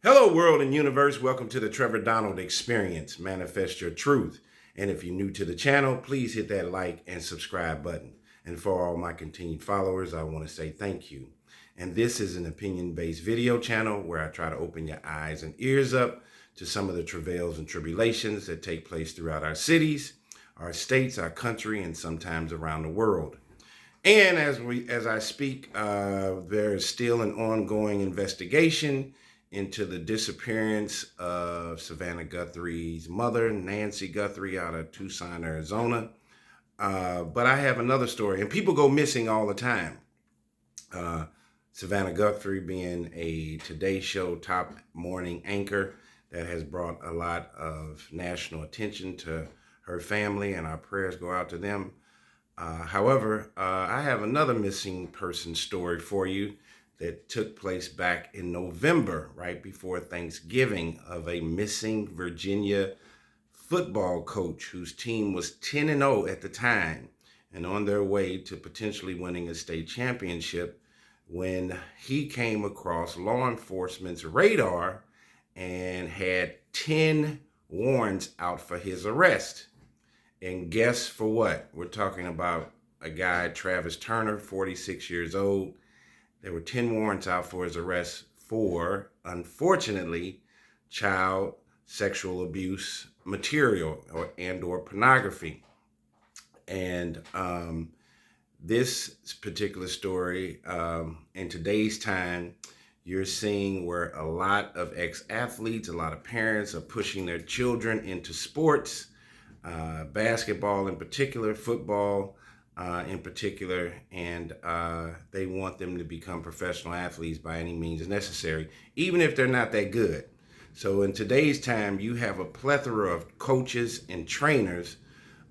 Hello, world and universe. Welcome to the Trevor Donald Experience. Manifest your truth. And if you're new to the channel, please hit that like and subscribe button. And for all my continued followers, I want to say thank you. And this is an opinion-based video channel where I try to open your eyes and ears up to some of the travails and tribulations that take place throughout our cities, our states, our country, and sometimes around the world. And as I speak, there is still an ongoing investigation into the disappearance of Savannah Guthrie's mother, Nancy Guthrie, out of Tucson, Arizona. But I have another story, and people go missing all the time. Savannah Guthrie being a Today Show top morning anchor that has brought a lot of national attention to her family, and our prayers go out to them. However, I have another missing person story for you that took place back in November, right before Thanksgiving, of a missing Virginia football coach whose team was 10-0 at the time and on their way to potentially winning a state championship when he came across law enforcement's radar and had 10 warrants out for his arrest. And guess for what? We're talking about a guy, Travis Turner, 46 years old. There were 10 warrants out for his arrest for, unfortunately, child sexual abuse material or pornography. And this particular story, in today's time, you're seeing where a lot of ex-athletes, a lot of parents are pushing their children into sports, basketball in particular, football in particular, and they want them to become professional athletes by any means necessary, even if they're not that good. So in today's time, you have a plethora of coaches and trainers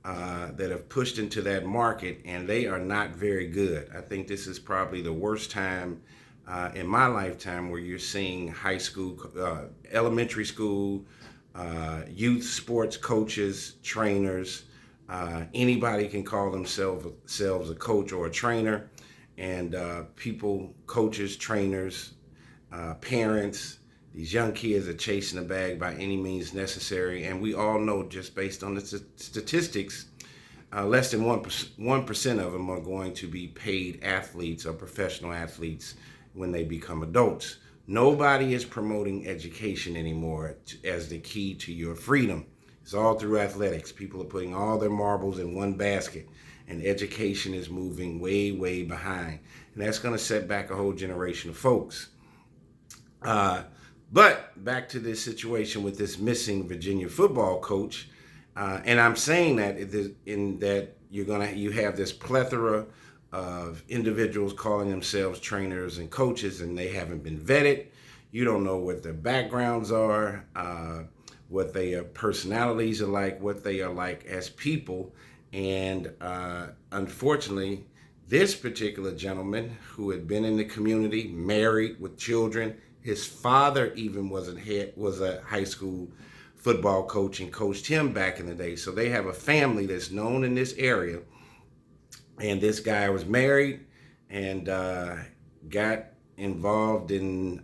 that have pushed into that market, and they are not very good. I think this is probably the worst time in my lifetime where you're seeing high school, elementary school, youth sports coaches, trainers. Anybody can call themselves a coach or a trainer, and people, coaches, trainers, parents, these young kids are chasing the bag by any means necessary. And we all know, just based on the statistics, less than 1% of them are going to be paid athletes or professional athletes when they become adults. Nobody is promoting education anymore as the key to your freedom. It's all through athletics. People are putting all their marbles in one basket, and education is moving way, way behind. And that's going to set back a whole generation of folks. But back to this situation with this missing Virginia football coach. And I'm saying that in that you have this plethora of individuals calling themselves trainers and coaches, and they haven't been vetted. You don't know what their backgrounds are, what their personalities are like, what they are like as people. And unfortunately, this particular gentleman who had been in the community, married with children, his father even was a high school football coach and coached him back in the day. So they have a family that's known in this area. And this guy was married and got involved in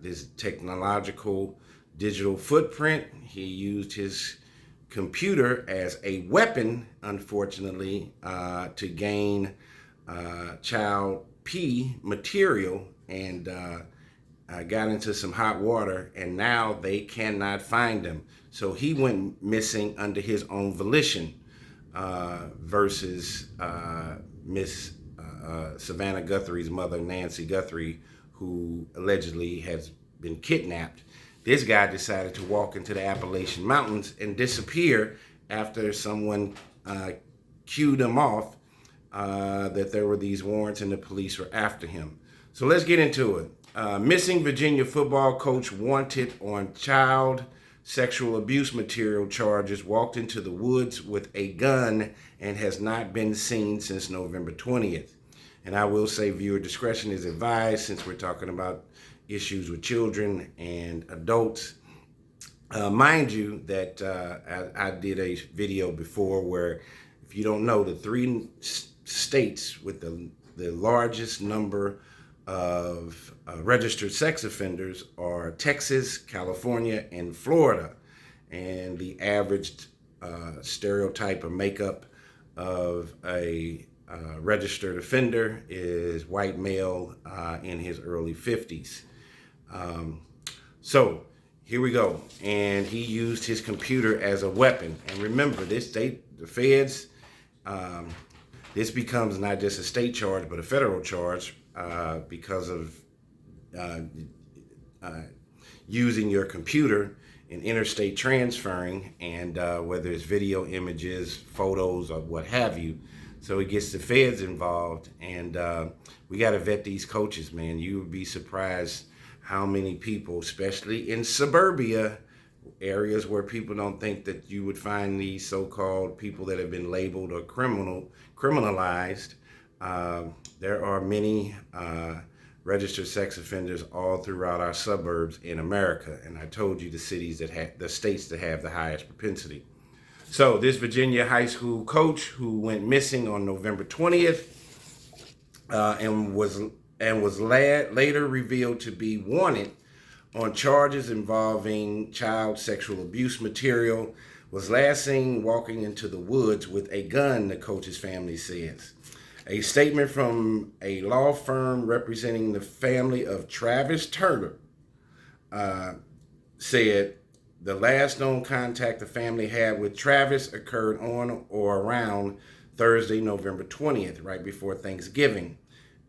this technological digital footprint. He used his computer as a weapon, unfortunately, to gain child P material, and got into some hot water, and now they cannot find him. So he went missing under his own volition, versus Miss Savannah Guthrie's mother, Nancy Guthrie, who allegedly has been kidnapped. This guy decided to walk into the Appalachian Mountains and disappear after someone cued him off that there were these warrants and the police were after him. So let's get into it. Missing Virginia football coach wanted on child sexual abuse material charges walked into the woods with a gun and has not been seen since November 20th. And I will say viewer discretion is advised, since we're talking about issues with children and adults. Mind you that I did a video before where, if you don't know, the three states with the largest number of registered sex offenders are Texas, California, and Florida. And the average stereotype or makeup of a registered offender is white male in his early 50s. So here we go. And he used his computer as a weapon. And remember, the feds, this becomes not just a state charge, but a federal charge because of using your computer in interstate transferring, and whether it's video, images, photos, or what have you. So it gets the feds involved, and we got to vet these coaches, man. You would be surprised how many people, especially in suburbia, areas where people don't think that you would find these so-called people that have been labeled or criminalized. There are many registered sex offenders all throughout our suburbs in America, and I told you the states that have the highest propensity. So this Virginia high school coach who went missing on November 20th and was later revealed to be wanted on charges involving child sexual abuse material, was last seen walking into the woods with a gun, the coach's family says. A statement from a law firm representing the family of Travis Turner said the last known contact the family had with Travis occurred on or around Thursday, November 20th, right before Thanksgiving,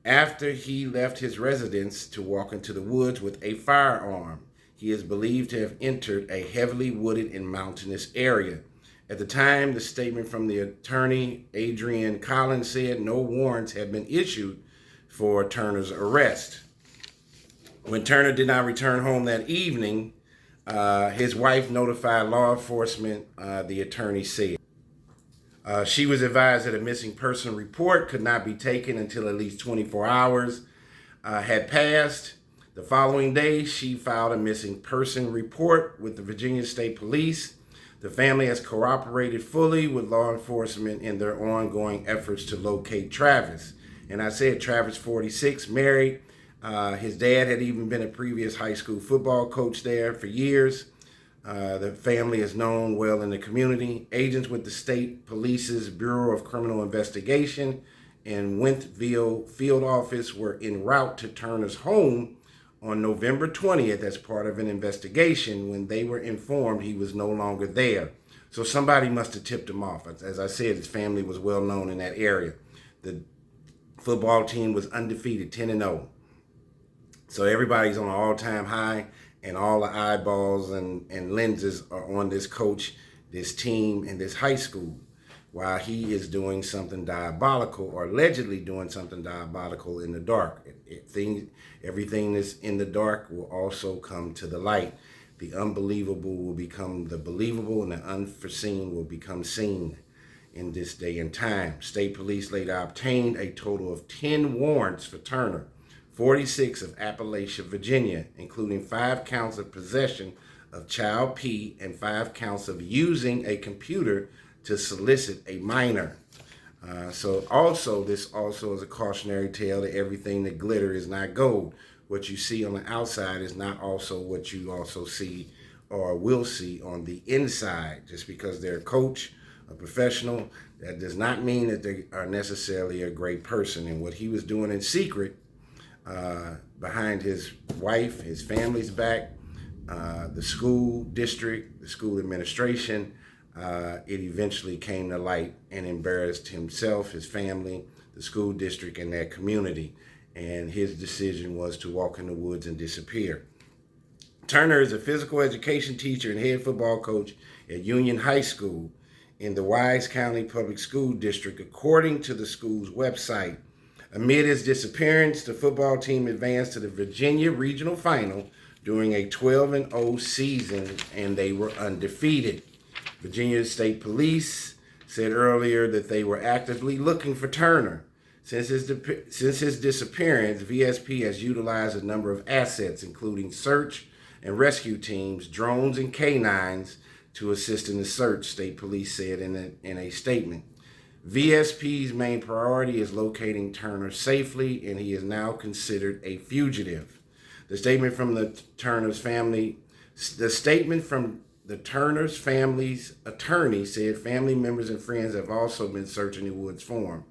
after he left his residence to walk into the woods with a firearm. He is believed to have entered a heavily wooded and mountainous area. At the time, the statement from the attorney, Adrian Collins, said no warrants had been issued for Turner's arrest. When Turner did not return home that evening, his wife notified law enforcement, the attorney said. She was advised that a missing person report could not be taken until at least 24 hours had passed. The following day, she filed a missing person report with the Virginia State Police. The family has cooperated fully with law enforcement in their ongoing efforts to locate Travis. And I said Travis, 46, married. His dad had even been a previous high school football coach there for years. The family is known well in the community. Agents with the state police's Bureau of Criminal Investigation and Wentville field office were en route to Turner's home on November 20th as part of an investigation when they were informed he was no longer there. So somebody must have tipped him off. As I said, his family was well known in that area. The football team was undefeated, 10-0. So everybody's on an all-time high, and all the eyeballs and lenses are on this coach, this team, and this high school, while he is doing something diabolical, or allegedly doing something diabolical in the dark. Everything that's in the dark will also come to the light. The unbelievable will become the believable, and the unforeseen will become seen in this day and time. State police later obtained a total of 10 warrants for Turner, 46 of Appalachia, Virginia, including 5 counts of possession of child P and 5 counts of using a computer to solicit a minor. So this also is a cautionary tale that everything that glitter is not gold. What you see on the outside is not also what you also see or will see on the inside. Just because they're a coach, a professional, that does not mean that they are necessarily a great person. And what he was doing in secret, behind his wife, his family's back, the school district, the school administration, it eventually came to light and embarrassed himself, his family, the school district, and that community. And his decision was to walk in the woods and disappear. Turner is a physical education teacher and head football coach at Union High School in the Wise County Public School District, according to the school's website. Amid his disappearance, the football team advanced to the Virginia Regional Final during a 12-0 season, and they were undefeated. Virginia State Police said earlier that they were actively looking for Turner. Since his disappearance, VSP has utilized a number of assets, including search and rescue teams, drones, and canines to assist in the search, State Police said in a statement. VSP's main priority is locating Turner safely, and he is now considered a fugitive. The statement from the Turner's family, the statement from the Turner's family's attorney said family members and friends have also been searching the woods for him.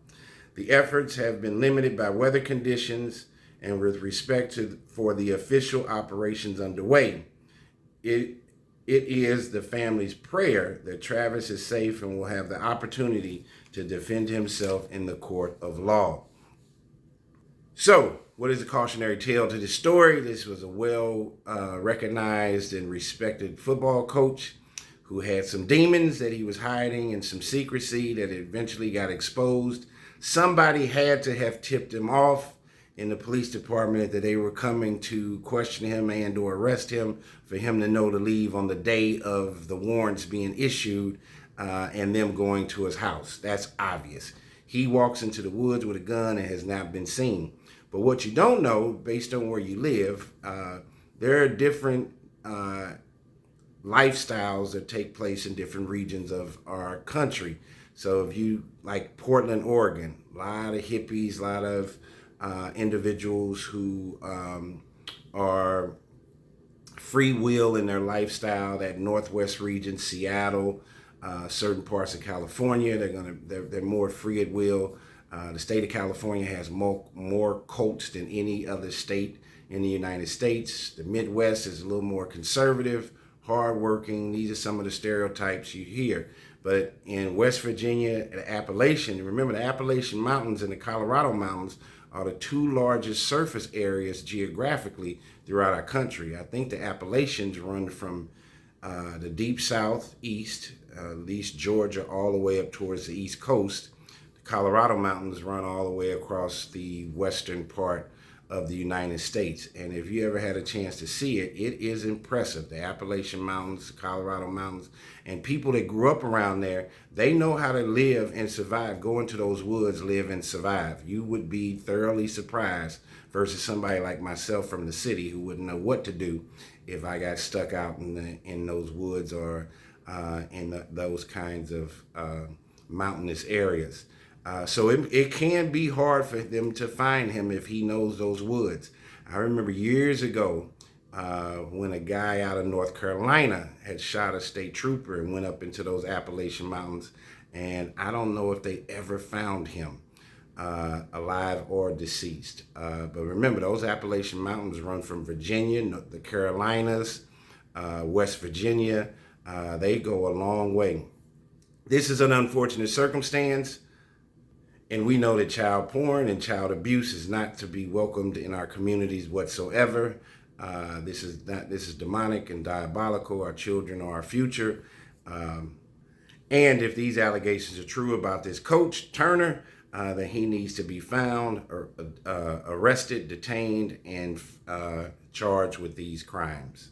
The efforts have been limited by weather conditions and with respect to for the official operations underway. It is the family's prayer that Travis is safe and will have the opportunity to defend himself in the court of law. So, what is the cautionary tale to this story? This was a well recognized and respected football coach who had some demons that he was hiding and some secrecy that eventually got exposed. Somebody had to have tipped him off in the police department that they were coming to question him and or arrest him for him to know to leave on the day of the warrants being issued and them going to his house. That's obvious. He walks into the woods with a gun and has not been seen. But what you don't know, based on where you live, there are different lifestyles that take place in different regions of our country. So if you like Portland, Oregon, a lot of hippies, a lot of individuals who are free will in their lifestyle. That Northwest region, Seattle, certain parts of California, they're more free at will. The state of California has more cults than any other state in the United States. The Midwest is a little more conservative, hardworking. These are some of the stereotypes you hear. But in West Virginia, the Appalachian, remember the Appalachian Mountains and the Colorado Mountains are the two largest surface areas geographically throughout our country. I think the Appalachians run from the deep southeast, at least Georgia, all the way up towards the East Coast. The Colorado Mountains run all the way across the western part of the United States. And if you ever had a chance to see it, it is impressive. The Appalachian Mountains, the Colorado Mountains, and people that grew up around there, they know how to live and survive. Go into those woods, live and survive. You would be thoroughly surprised versus somebody like myself from the city who wouldn't know what to do if I got stuck out in those woods or in those kinds of mountainous areas. So it can be hard for them to find him if he knows those woods. I remember years ago when a guy out of North Carolina had shot a state trooper and went up into those Appalachian Mountains, and I don't know if they ever found him alive or deceased. But remember, those Appalachian Mountains run from Virginia, the Carolinas, West Virginia. They go a long way. This is an unfortunate circumstance. And we know that child porn and child abuse is not to be welcomed in our communities whatsoever. This is demonic and diabolical. Our children are our future. And if these allegations are true about this coach, Turner, then he needs to be found, or arrested, detained, and charged with these crimes.